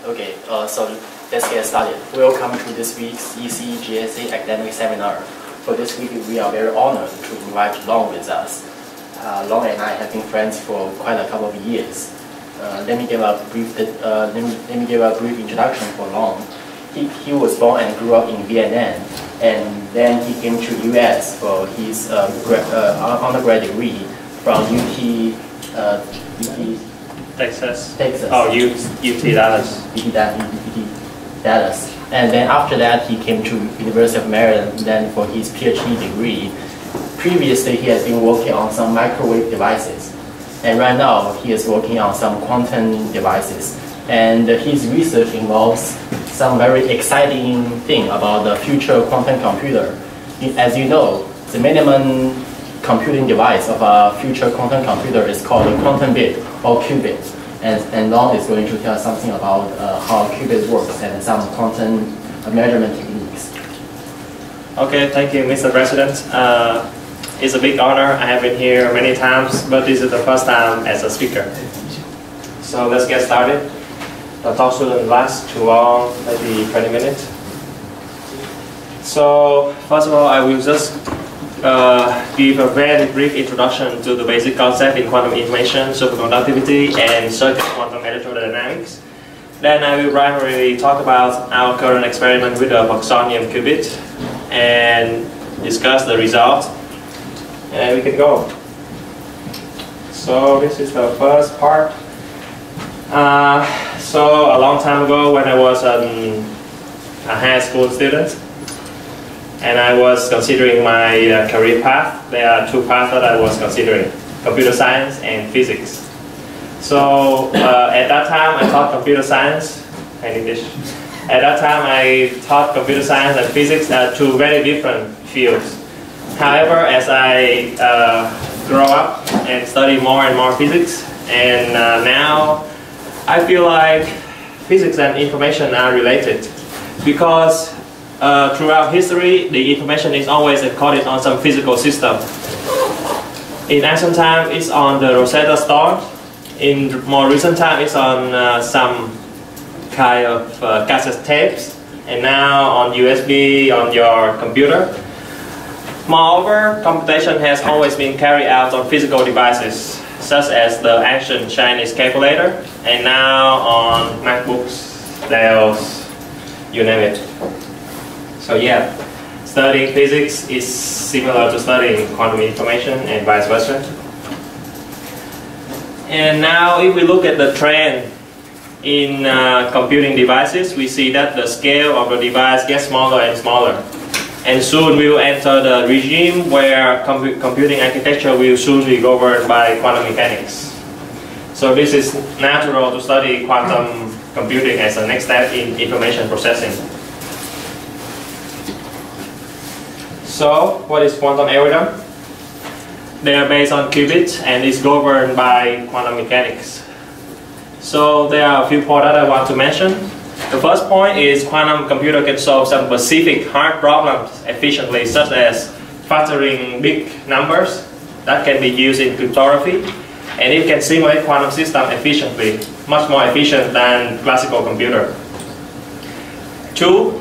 Okay, so let's get started. Welcome to this week's ECEGSA academic seminar. For this week, we are very honored to invite Long with us. Long and I have been friends for quite a couple of years. Let me give a brief introduction for Long. He was born and grew up in Vietnam, and then he came to US for his undergrad degree from UT Texas. Oh, UT Dallas. UT Dallas. And then after that, he came to University of Maryland then for his PhD degree. Previously, he has been working on some microwave devices. And right now, he is working on some quantum devices. And his research involves some very exciting thing about the future quantum computer. As you know, the minimum computing device of a future quantum computer is called a quantum bit or qubit. And Long is going to tell us something about how a qubit works and some quantum measurement techniques. Okay, thank you, Mr. President. It's a big honor. I have been here many times, but this is the first time as a speaker. So let's get started. The talk shouldn't last too long, maybe 20 minutes. So first of all, I will just give a very brief introduction to the basic concept in quantum information, superconductivity, and circuit quantum electrodynamics. Then I will primarily talk about our current experiment with the Fluxonium qubit and discuss the results. And we can go. So this is the first part. So a long time ago, when I was a high school student, and I was considering my career path, there are two paths that I was considering: computer science and physics. So at that time, I taught computer science and English. At that time, I taught computer science and physics are two very different fields. However, as I grow up and study more and more physics, and now I feel like physics and information are related, because throughout history, the information is always encoded on some physical system. In ancient time, it's on the Rosetta Stone. In more recent time, it's on some kind of cassette tapes, and now on USB on your computer. Moreover, computation has always been carried out on physical devices, such as the ancient Chinese calculator, and now on MacBooks, Dells, you name it. So yeah, studying physics is similar to studying quantum information and vice versa. And now if we look at the trend in computing devices, we see that the scale of the device gets smaller and smaller. And soon we will enter the regime where computing architecture will soon be governed by quantum mechanics. So this is natural to study quantum computing as a next step in information processing. So what is quantum algorithm? They are based on qubits and is governed by quantum mechanics. So there are a few points that I want to mention. The first point is quantum computer can solve some specific hard problems efficiently, such as factoring big numbers that can be used in cryptography, and it can simulate quantum system efficiently, much more efficient than classical computer. Two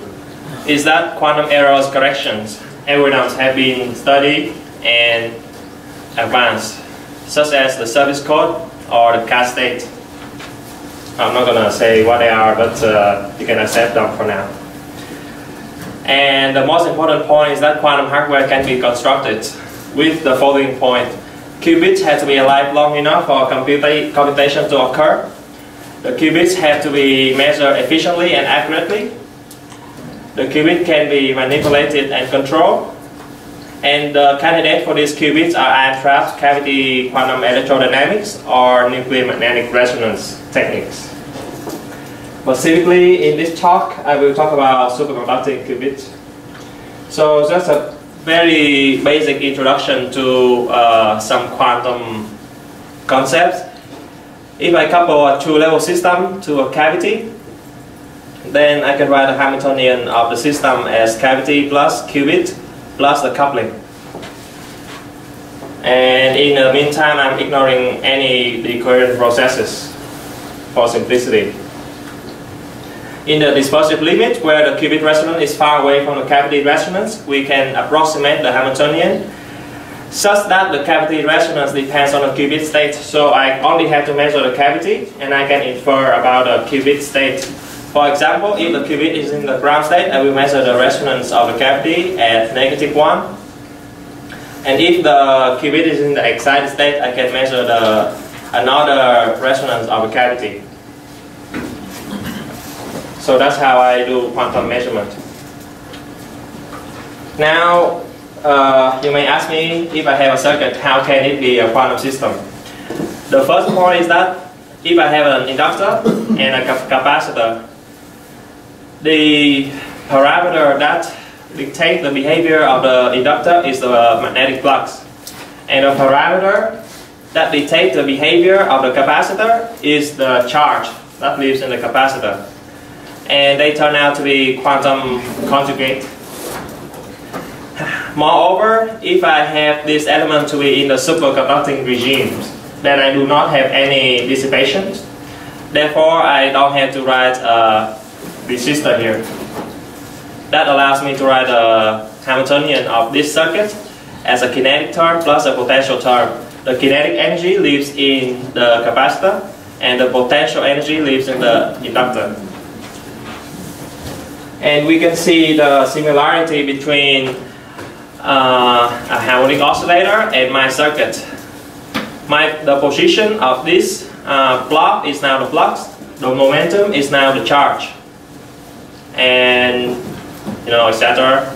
is that quantum errors corrections algorithms have been studied and advanced, such as the service code or the cast state. I'm not going to say what they are, but you can accept them for now. And the most important point is that quantum hardware can be constructed with the following point. Qubits have to be alive long enough for computation to occur. The qubits have to be measured efficiently and accurately. The qubit can be manipulated and controlled. And the candidates for these qubits are ion-trapped cavity quantum electrodynamics or nuclear magnetic resonance techniques. Specifically, in this talk, I will talk about superconducting qubits. So just a very basic introduction to some quantum concepts. If I couple a two-level system to a cavity, then I can write a Hamiltonian of the system as cavity plus qubit plus the coupling. And in the meantime, I'm ignoring any recurrent processes for simplicity. In the dispersive limit, where the qubit resonance is far away from the cavity resonance, we can approximate the Hamiltonian such that the cavity resonance depends on the qubit state. So I only have to measure the cavity and I can infer about the qubit state. For example, if the qubit is in the ground state, I will measure the resonance of the cavity at -1. And if the qubit is in the excited state, I can measure another resonance of the cavity. So that's how I do quantum measurement. Now, you may ask me, if I have a circuit, how can it be a quantum system? The first point is that if I have an inductor and a capacitor, the parameter that dictates the behavior of the inductor is the magnetic flux. And the parameter that dictates the behavior of the capacitor is the charge that lives in the capacitor. And they turn out to be quantum conjugate. Moreover, if I have this element to be in the superconducting regimes, then I do not have any dissipation. Therefore, I don't have to write a resistor here. That allows me to write a Hamiltonian of this circuit as a kinetic term plus a potential term. The kinetic energy lives in the capacitor and the potential energy lives in the inductor. And we can see the similarity between a harmonic oscillator and my circuit. The position of this block is now the flux, the momentum is now the charge, and etc.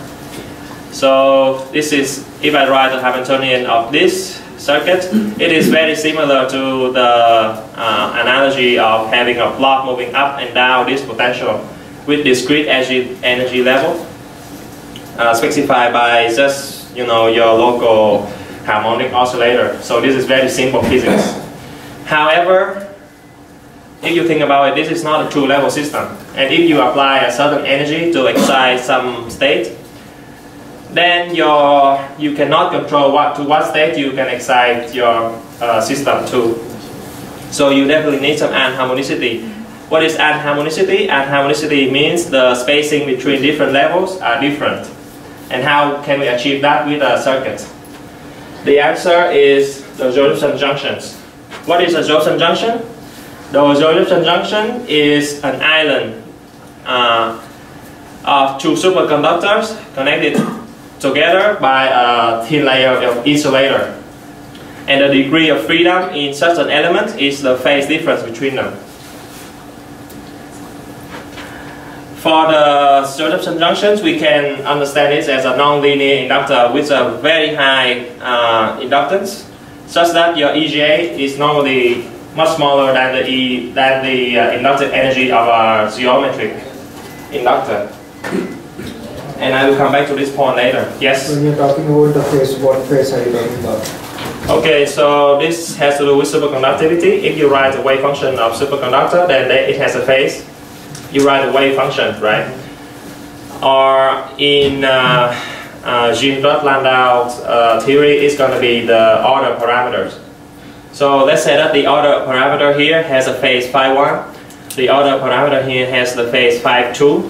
So this is, if I write the Hamiltonian of this circuit, it is very similar to the analogy of having a block moving up and down this potential with discrete energy level specified by just your local harmonic oscillator. So this is very simple physics. However, if you think about it, this is not a two-level system. And if you apply a certain energy to excite some state, then you cannot control to what state you can excite your system to. So you definitely need some anharmonicity. What is anharmonicity? Anharmonicity means the spacing between different levels are different. And how can we achieve that with a circuit? The answer is the Josephson junctions. What is a Josephson junction? The Josephson junction is an island of two superconductors connected together by a thin layer of insulator. And the degree of freedom in such an element is the phase difference between them. For the Josephson junctions, we can understand it as a nonlinear inductor with a very high inductance, such that your EGA is normally much smaller than the inductive energy of a geometric inductor. And I will come back to this point later. Yes? When you're talking about the phase, what phase are you talking about? Okay, so this has to do with superconductivity. If you write a wave function of superconductor, then it has a phase. You write a wave function, right? Or in Jean-Claude-Landau's theory, it's going to be the order parameters. So let's say that the order parameter here has a phase phi1. The order parameter here has the phase phi2.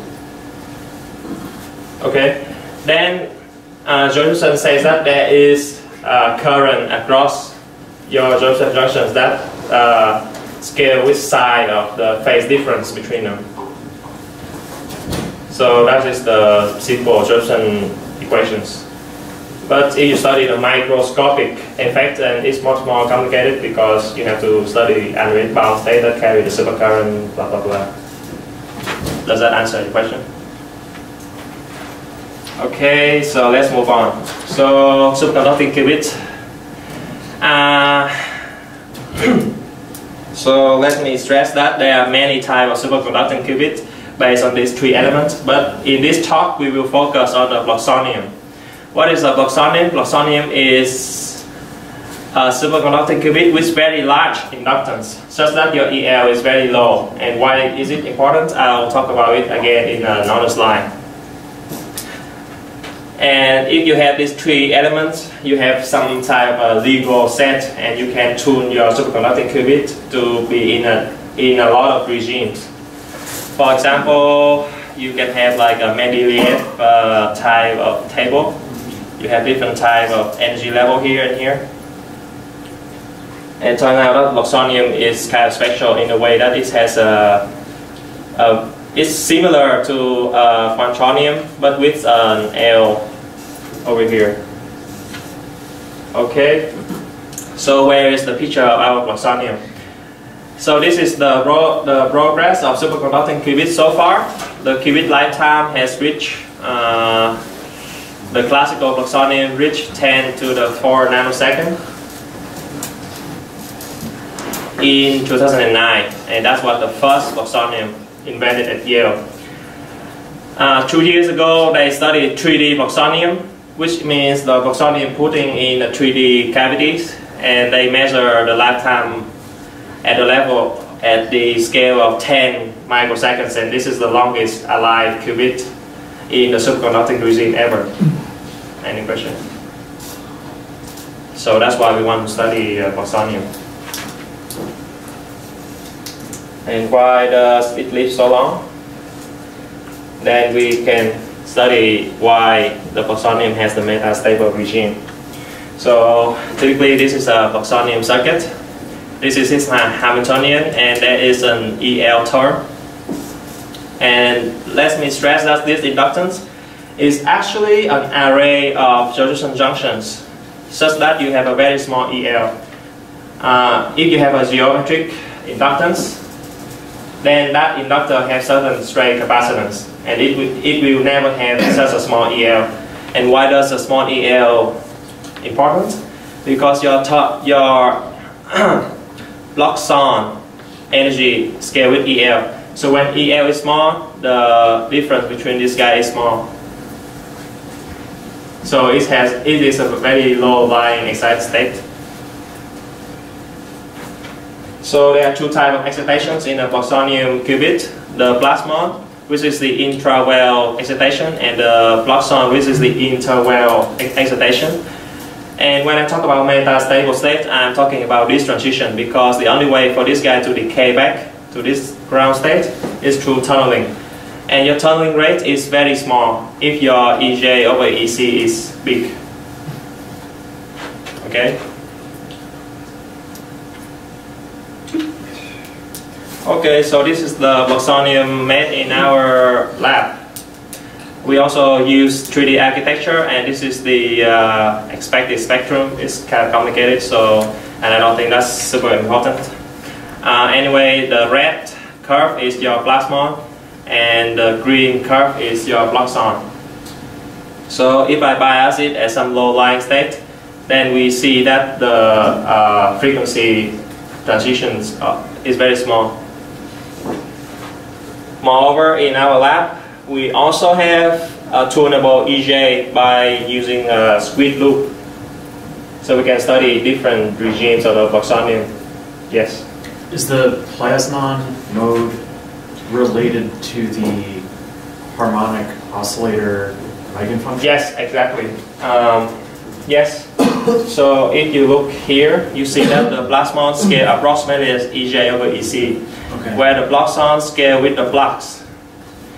Okay. Then Josephson says that there is current across your Josephson junctions that scale with side of the phase difference between them. So that is the simple Josephson equations. But if you study the microscopic effect, then it's much more complicated because you have to study analytic bound state that carry the supercurrent, blah blah blah. Does that answer the question? Okay, so let's move on. So superconducting qubit. So let me stress that there are many types of superconducting qubits based on these three elements, but in this talk we will focus on the Fluxonium. What is a Fluxonium? Fluxonium is a superconducting qubit with very large inductance, such that your EL is very low. And why is it important? I'll talk about it again in another slide. And if you have these three elements, you have some type of legal set, and you can tune your superconducting qubit to be in a lot of regimes. For example, you can have like a Mendeleev type of table. You have different type of energy level here and here. And turns out that Fluxonium is kind of special in a way that it has it's similar to Fluxonium, but with an L over here. Okay, so where is the picture of our Fluxonium? So this is the progress of superconducting qubits so far. The qubit lifetime has reached, the classical Fluxonium reached 10 to the 4 nanosecond in 2009, and that's what the first Fluxonium invented at Yale. 2 years ago, they studied 3D Fluxonium, which means the Fluxonium putting in the 3D cavities, and they measure the lifetime at the level, at the scale of 10 microseconds, and this is the longest alive qubit in the superconducting regime ever. Any question? So that's why we want to study Fluxonium. And why does it live so long? Then we can study why the Fluxonium has the metastable regime. So typically this is a Fluxonium circuit. This is its Hamiltonian, and there is an EL term. And let me stress that this inductance is actually an array of Josephson junctions, such that you have a very small EL. If you have a geometric inductance, then that inductor has certain straight capacitance, and it will never have such a small EL. And why does a small EL important? Because your Fluxon energy scale with EL. So when EL is small, the difference between this guy is small. So it is a very low lying excited state. So there are two types of excitations in a Fluxonium qubit: the plasmon, which is the intra-well excitation, and the fluxon, which is the inter-well excitation. And when I talk about metastable state, I'm talking about this transition, because the only way for this guy to decay back to this ground state is through tunneling. And your tunneling rate is very small if your EJ over EC is big. Okay? Okay, so this is the Fluxonium made in our lab. We also use 3D architecture, and this is the expected spectrum. It's kind of complicated, so, and I don't think that's super important. Anyway, the red curve is your plasmon, and the green curve is your fluxon. So if I bias it at some low-lying state, then we see that the frequency transitions is very small. Moreover, in our lab, we also have a tunable EJ by using a squid loop. So we can study different regimes of the Fluxonium. Yes? Is the plasmon mode related to the harmonic oscillator eigenfunction? Yes, exactly. Yes. So if you look here, you see that the plasmon scale approximately as EJ over EC, okay, where the fluxon scale with the flux.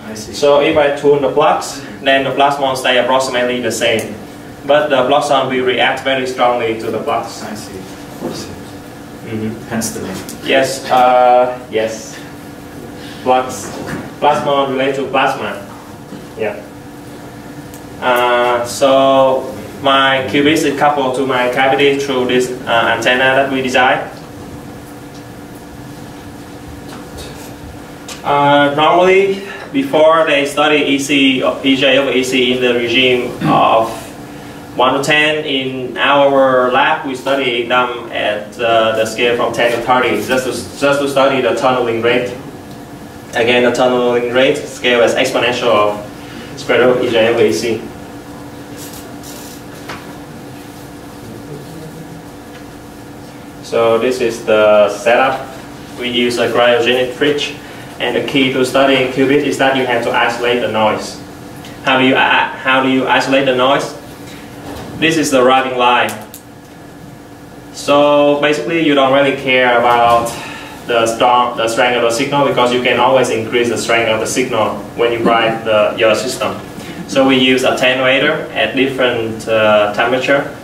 I see. So if I tune the flux, then the plasmon stay approximately the same, but the fluxon will react very strongly to the flux. I see. Hence the name. Yes. Yes. Flux. Plasmon related to plasma. Yeah. So my qubits is coupled to my cavity through this antenna that we designed. Normally, before they study EJ over EC in the regime of 1 to 10, in our lab we study them at the scale from 10 to 30, just to study the tunneling rate. Again, the tunneling rate scale as exponential of square root of EJ over EC. So this is the setup. We use a cryogenic fridge, and the key to studying qubit is that you have to isolate the noise. How do you isolate the noise? This is the routing line. So basically, you don't really care about the strength of the signal, because you can always increase the strength of the signal when you drive your system. So we use attenuator at different temperature,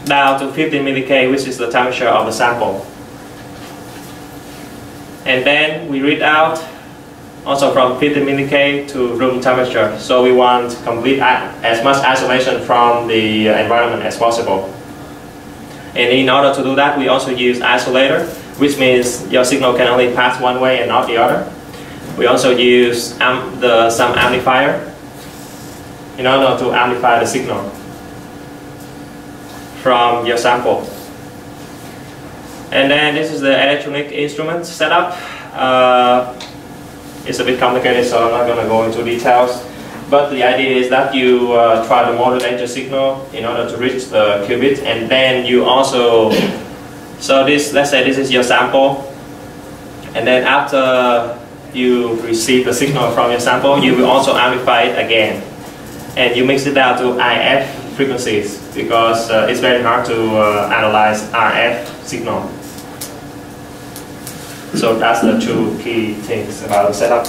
down to 15 milli-K, which is the temperature of the sample. And then we read out also from 15 milli-K to room temperature. So we want complete as much isolation from the environment as possible. And in order to do that, we also use isolator, which means your signal can only pass one way and not the other. We also use some amplifier in order to amplify the signal from your sample. And then this is the electronic instrument setup. It's a bit complicated, so I'm not going to go into details. But the idea is that you try to modulate your signal in order to reach the qubit, and then you also, so this, let's say this is your sample, and then after you receive the signal from your sample, you will also amplify it again, and you mix it down to IF frequencies, because it's very hard to analyze RF signal. So that's the two key things about the setup.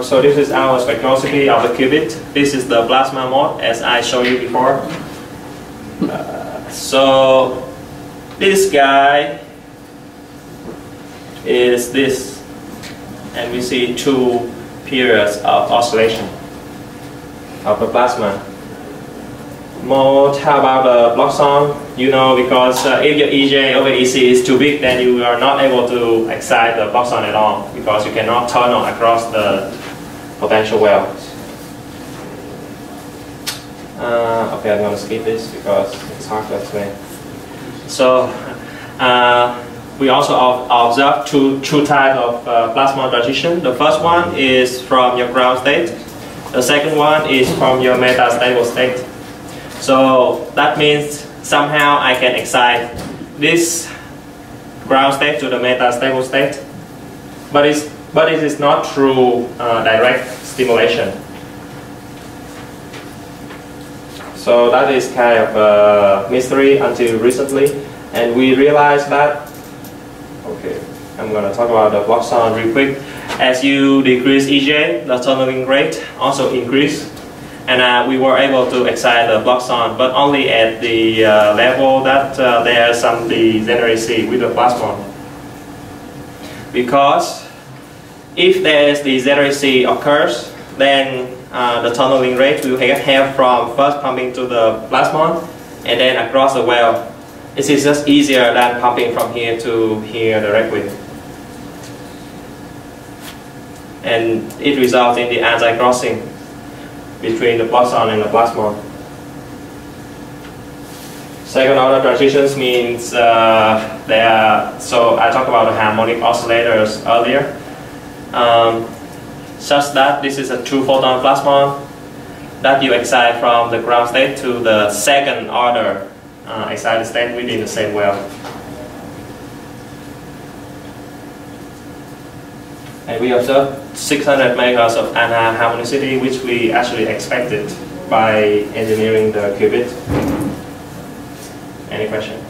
So this is our spectroscopy of the qubit. This is the plasma mode, as I showed you before. So this guy is this, and we see two periods of oscillation of the plasma mode. How about the Fluxon? You know, because if your EJ over EC is too big, then you are not able to excite the Fluxon at all, because you cannot tunnel across the potential wells. Okay, I'm going to skip this because it's hard to explain. So we also observe two types of plasma transition. The first one is from your ground state. The second one is from your metastable state. So that means somehow I can excite this ground state to the metastable state, but it is not through direct stimulation. So that is kind of a mystery until recently, and we realized that. Okay, I'm going to talk about the Fluxon real quick. As you decrease EJ, the tunneling rate also increase. And we were able to excite the Fluxon, but only at the level that there is some degeneracy with the plasmon. Because if there is degeneracy occurs, then the tunneling rate will have from first pumping to the plasmon and then across the well. It is just easier than pumping from here to here directly. And it results in the anti-crossing between the Fluxon and the plasmon. Second order transitions means so I talked about the harmonic oscillators earlier. Such that this is a 2-photon plasmon that you excite from the ground state to the second order excited state within the same well. And we observed 600 megahertz of anharmonicity, which we actually expected by engineering the qubit. Any question?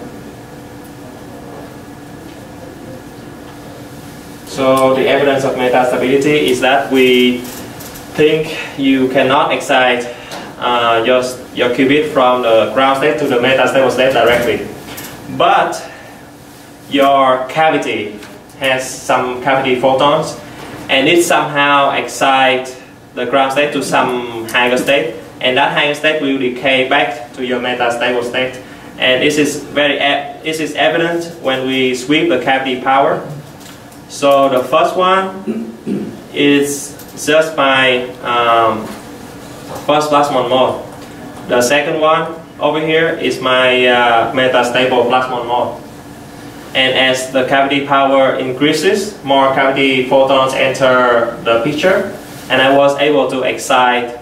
So the evidence of metastability is that we think you cannot excite your qubit from the ground state to the metastable state directly. But your cavity has some cavity photons, and it somehow excites the ground state to some higher state, and that higher state will decay back to your metastable state. And this is evident when we sweep the cavity power. So the first one is just my first plasmon mode. The second one over here is my metastable plasmon mode. And as the cavity power increases, more cavity photons enter the picture, and I was able to excite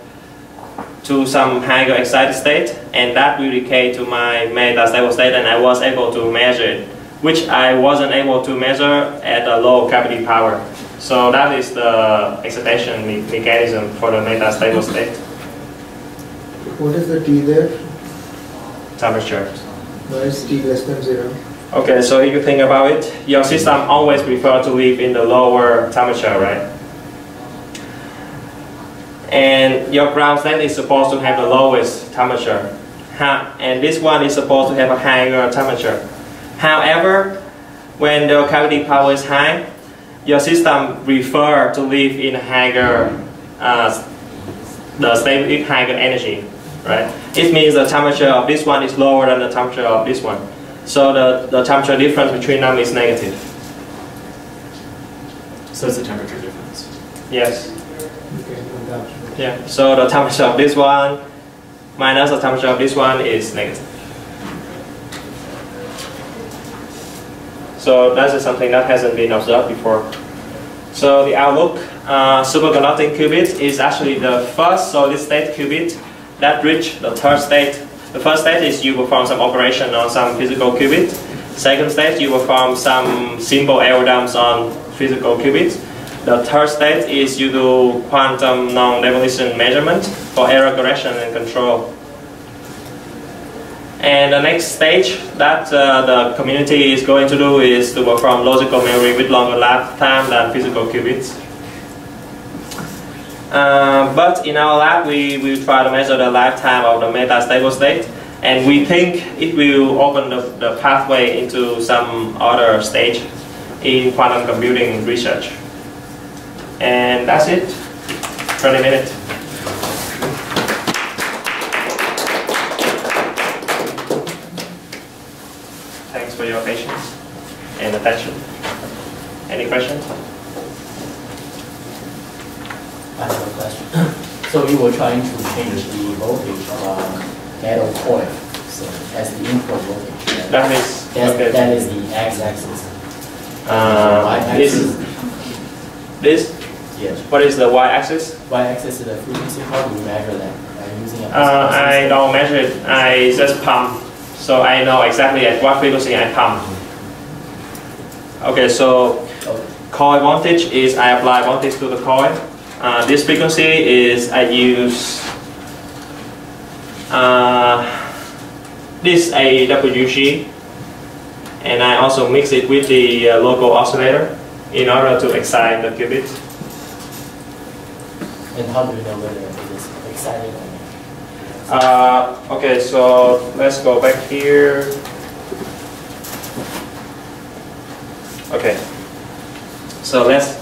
to some higher excited state, and that will decay to my metastable state, and I was able to measure it, which I wasn't able to measure at a low cavity power. So that is the excitation mechanism for the metastable state. What is the T there? Temperature. Why is T less than 0? Okay, so if you think about it, your system always prefers to live in the lower temperature, right? And your ground state is supposed to have the lowest temperature. And this one is supposed to have a higher temperature. However, when the cavity power is high, your system prefers to live in higher, the state with higher energy, right? It means the temperature of this one is lower than the temperature of this one. So the temperature difference between them is negative. So it's a temperature difference. Yes. Okay, no doubt. Yeah. So the temperature of this one minus the temperature of this one is negative. So that is something that hasn't been observed before. So the outlook, superconducting qubit is actually the first solid state qubit that reached the third state. The first state is you perform some operation on some physical qubit. Second state, you perform some simple algorithms on physical qubits. The third state is you do quantum non-devolution measurement for error correction and control. And the next stage that the community is going to do is to perform logical memory with longer lifetime than physical qubits. But in our lab, we will try to measure the lifetime of the metastable state, and we think it will open the pathway into some other stage in quantum computing research. And that's it. 20 minutes. Thanks for your patience and attention. Any questions? I have a question. So you were trying to change the voltage of a metal coil, so as the input voltage. That is okay. That is the x-axis. This? Yes. What is the y-axis? Y-axis is the frequency. How do you measure that? Using a I don't measure it. I just pump, so I know exactly at what frequency I pump. Okay, so coil voltage is I apply voltage to the coil. This frequency is I use this AWG, and I also mix it with the local oscillator in order to excite the qubit. And how do you know whether it is excited or not? Okay, so let's go back here. Okay, so let's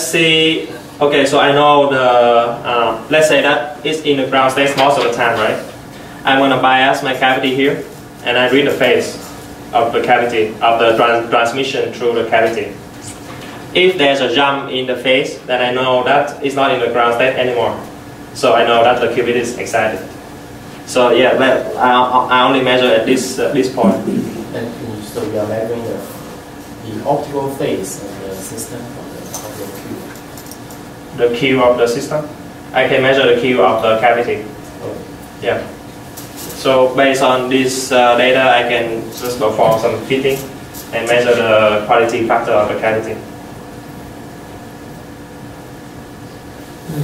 see. Okay, so I know the let's say that it's in the ground state most of the time, right? I'm gonna bias my cavity here, and I read the phase of the cavity of the transmission through the cavity. If there's a jump in the phase, then I know that it's not in the ground state anymore. So I know that the qubit is excited. So yeah, I only measure at this point. And so you are measuring the optical phase of the system of the Q. The Q of the system? I can measure the Q of the cavity. Oh. Yeah. So based on this data, I can just perform some fitting and measure the quality factor of the cavity.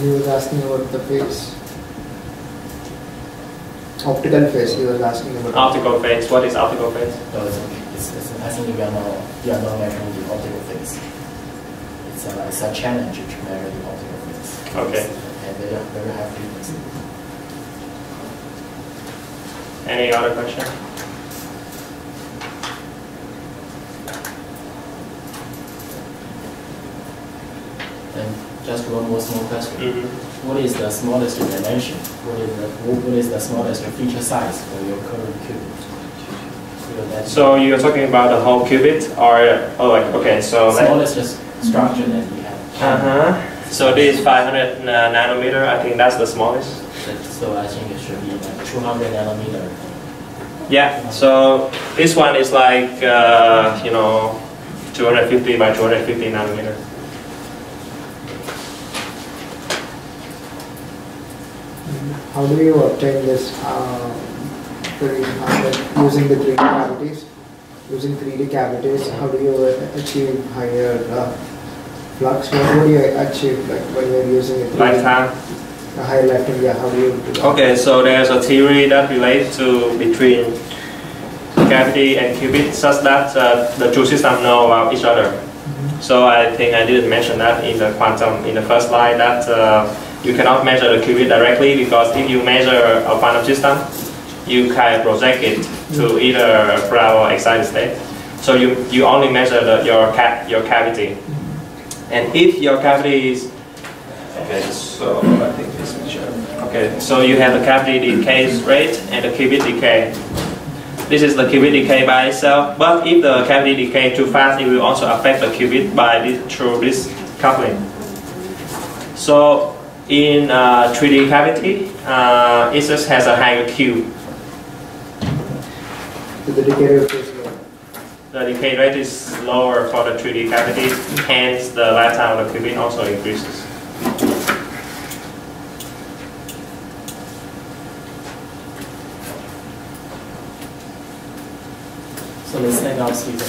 He was asking about the phase. Optical phase, he was asking about. Optical phase. What is optical phase? No, it's I think you are not measuring the optical phase. It's a challenge to measure the optical phase. Okay. And they are very high frequency. Any other question? And just one more small question. Mm-hmm. What is the smallest dimension? What is the smallest feature size for your current qubit? So you're talking about the whole qubit, or okay, so smallest structure that we have. So this is 500 nanometer. I think that's the smallest. So I think it should be like 200 nanometer. Yeah. So this one is like 250 by 250 nanometer. How do you obtain this using the 3D cavities? Using 3D cavities, how do you achieve higher flux? What do you achieve when you're using it? Lifetime. A higher lifetime, yeah. How do you do that? Okay, so there's a theory that relates to between cavity and qubit such that the two systems know about each other. So I think I didn't mention that in the quantum, in the first slide, that you cannot measure the qubit directly, because if you measure a quantum system, you can project it to either ground or excited state. So you only measure your cavity. And if your cavity is, okay, so I think this picture. Okay, so you have the cavity decay rate and the qubit decay. This is the qubit decay by itself, but if the cavity decay too fast, it will also affect the qubit through this coupling. So in 3D cavity, it just has a higher Q. So the decay rate is low. The decay rate is lower for the 3D cavity, hence the lifetime of the qubit also increases. So let's hang out speaker.